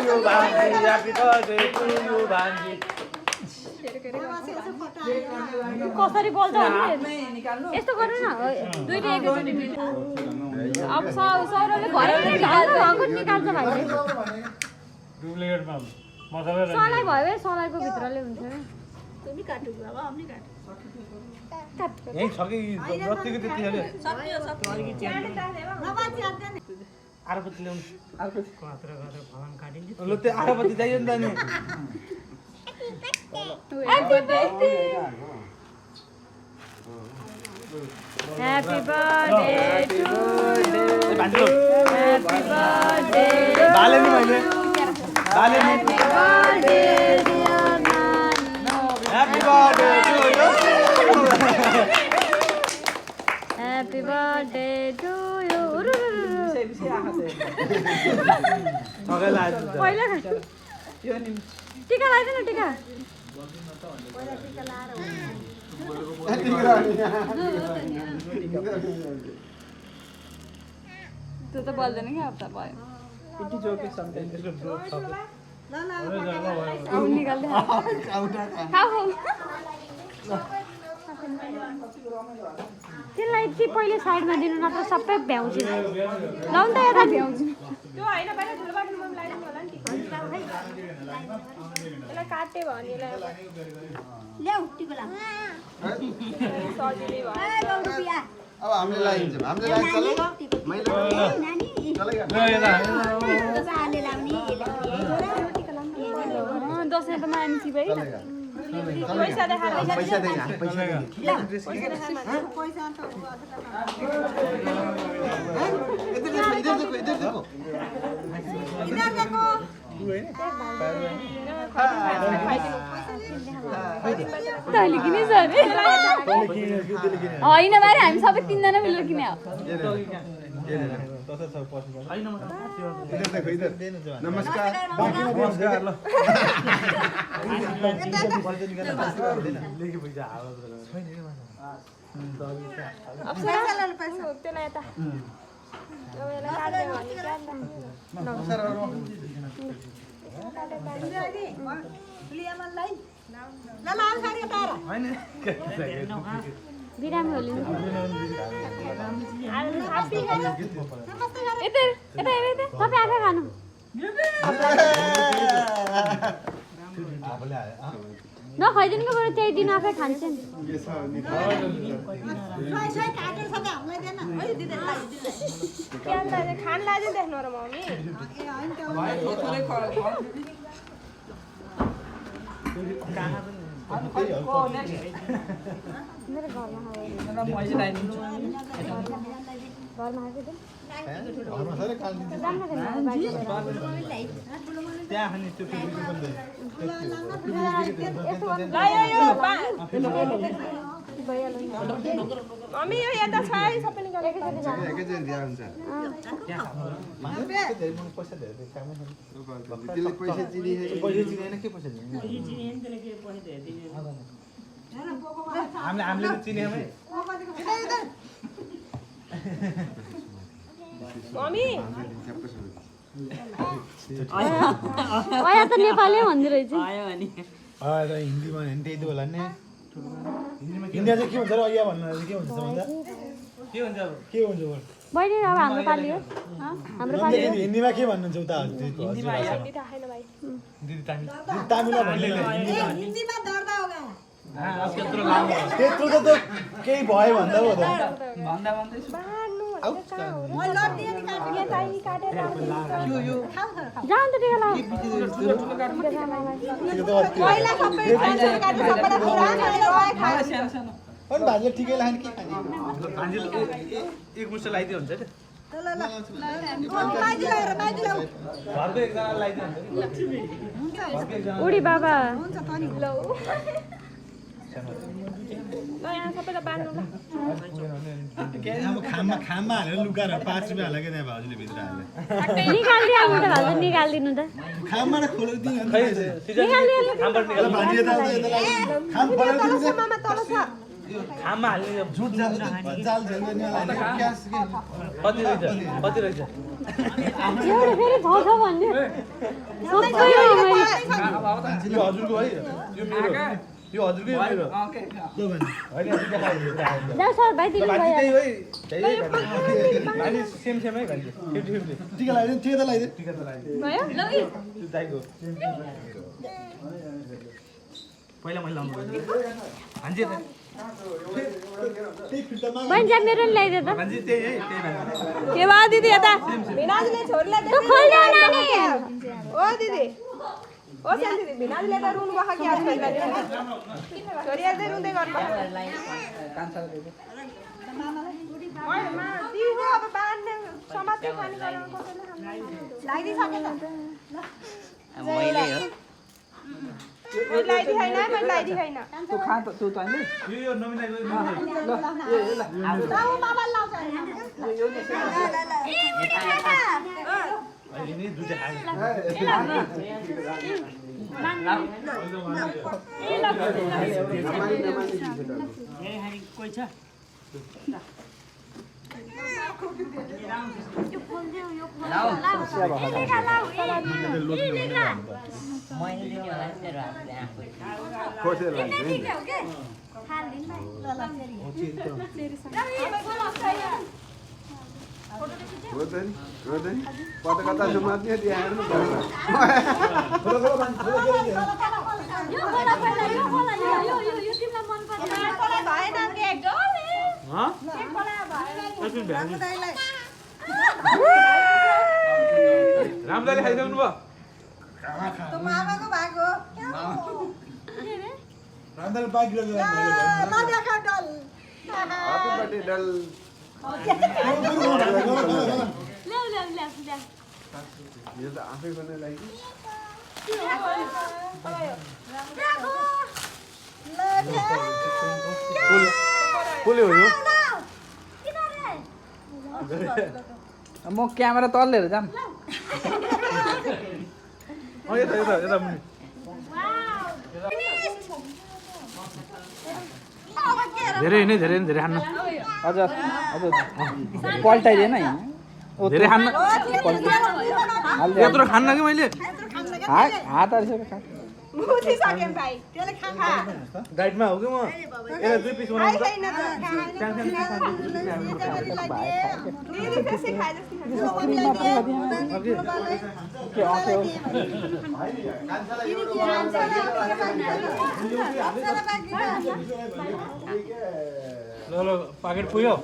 you, Banji. Happy birthday to you, Banji. कसरी बोल्छ यस्तो गर्नु न दुईटा एकैचोटि अब सौरवले भरे निकाल्छ भाइले डुप्लिकेटमा मसाला सलाई भयो सलाईको भित्रले हुन्छ तिमी काटु बाबा हामी काटु यही छ कि जतिको त्यति हाल्यो आरपति ल्याउनु आरपति फलाम काटिन्छ ल त्यो आरपति चाहियो नि त नि Happy birthday to you. Happy birthday. डाले नि मैले डाले नि Happy birthday dear Nani. Happy birthday to you. Happy birthday to you. सबै लाज पहिला टिका लगाइदिनु न टिका त्यो त बोल्दैन क्या हप्ता भयो इटी जोके समटाइम त्यसको जोक छ अब निकाल्दै खाऊ त्यसलाई चाहिँ पहिले साइडमा दिनु नत्र सबै भ्याउँछ लाउनु त यता भ्याउँछ त्यो हैन बाहिर ठुलो बाटो मम लाइदिनु होला नि यसलाई काटे भयो नि यसलाई ल्याउ टिको ला सजिलै भयो रुपियाँ अब हामीले लाइन्छ हामीले लाग्छ ल मैले नानी बाले लाउने दसैँ त मान्छे भइ पैसा देखाएर पैसा दे पैसा दे पैसा त इधर देखो इधर देखो तैँले किनेछ अरे होइन बारे हामी सबै तिनजना मिलेर किने हो इधर देखो इधर नमस्कार नमस्कार ल त्यसलाई यता यसलाई काट्दै भयो नि बिरामी होली यता तपाईँ आफै खानु नखाइदिनुको बरु त्यही दिन आफै खान्छ नि खान लाग्यो देख्नु र मम्मी मेरो घरमा घरमा आएको त्यहाँ खाने त्यो मम्मी यो यता छ है सबै निकालेको एकैचोटि दिया हुन्छ पैसा धेरै कामै त्यसले पैसा चिनी पैसा चिनेन के पैसा दिने हामीले त चिन्यौँ है मम्मी अया त नेपाली भन्दै रहेछ हिन्दीमा त्यही त होला नि हिन्दीमा चाहिँ के हुन्छ र अघि भन्नु के हुन्छ भन्दा के हुन्छ अब के हुन्छ बहिनी अब हाम्रो पालि हो हाम्रो पालि हो हिन्दीमा के भन्नुहुन्छ उता हिन्दीमा दिदी तामिल हिन्दीमा दर्दा होगा त्यत्रो त केही भयो भन्दा हो त म लड दिए नि काटेर जान त टिका लाऊ पहिला सबै काटेर सबैलाई अनि भान्जे ठिकै लाग्ने के खाने भान्जे एक मुठो लगाइदियो हुन्छ नि घरको एकजना लगाइदियो हुन्छ उडी बाबा लौ ल यहाँ सबैलाई बाँध्नु ल अब खाममा हालेर लुगाएर 5 रुपियाँ हाल्यो क्या त्यहाँ भाउजूले भित्र हाल्यो निकालिदिनु त भाउजू निकालिदिनु त खाममा खोलेर दिनु निकालिदिनु भान्जे त खाम खोलेर दिनु मामा तल छ खाममा हाल्ने झुट जाल झेल्दैन क्यास कति रहेछ कति रहेछ एउटा फेरि छ भन्ने सबै हो मैले यो हजुरको है यो मेरो यो हजुरको यो मेरो के भन्नु हैन दुईटा खाइदिनु जाऊ सर भाइ दिनु भाइ भयो त्यही है भाइ सेम सेमै भन्छ 50-50 टिका लगाइदिनु टिका त लगाइदिनु टिका त लगाइदिनु भयो ल त्यो दाइको पहिला मैले लाउनु पर्छ भान्जी त त्यही फिल्टरमा बहिनी जा मेरो ल्याइदे त भान्जी त्यही है त्यही भान्जी के भयो दिदी यता भिनाजुले छोरीलाई तँ खोल्देऊ नानी ओ दिदी ओ सानो दिदी भिनाजुले त रुनु भएको कि आज छोरीलाई छोरी अझै रुँदै गर्नु दिदी अब बाँध्ने समात्दै पानी गराउनु कसैले लागिदिसके त मैले हो मैले लाइदिइ छैन मैले लाइदिइ छैन यो नमिनाइ ताउ बाबा लाउँछ अहिले नि दुईटा खायो कोही छ मैले दिने होला तेरो हातले आफै खोसेर लाग्छ नि रोदैन कता कता समात्ने त्यो हेर्नु पर्ला यो खोला पहिला यो खोला यो तिमीलाई मन पर्छ खोला भएन के डोले ह के खोला भएन रामदाले खाइसक्नु भयो त मामाको भाग हो रामदाल बाइक लिएर ल देखा डल हातपट्टि डल ल्याउ यो त आफै गर्न लागि कसले हो यो म क्यामेरा तल लिएर जाम यता मुनि धेरै नै धेरै खान्न हजुर हजुर पल्टाइदिएन है धेरै खान्न यत्रो खान्न कि मैले हात अरिसक्यो खा मुछिसके भाइ त्यसले खा डाइटमा हो कि म यसलाई 2 पिस बनाउनु छैन त दिदी बेसी खाए के आउँथ्यो ल पाकेट पुग्यो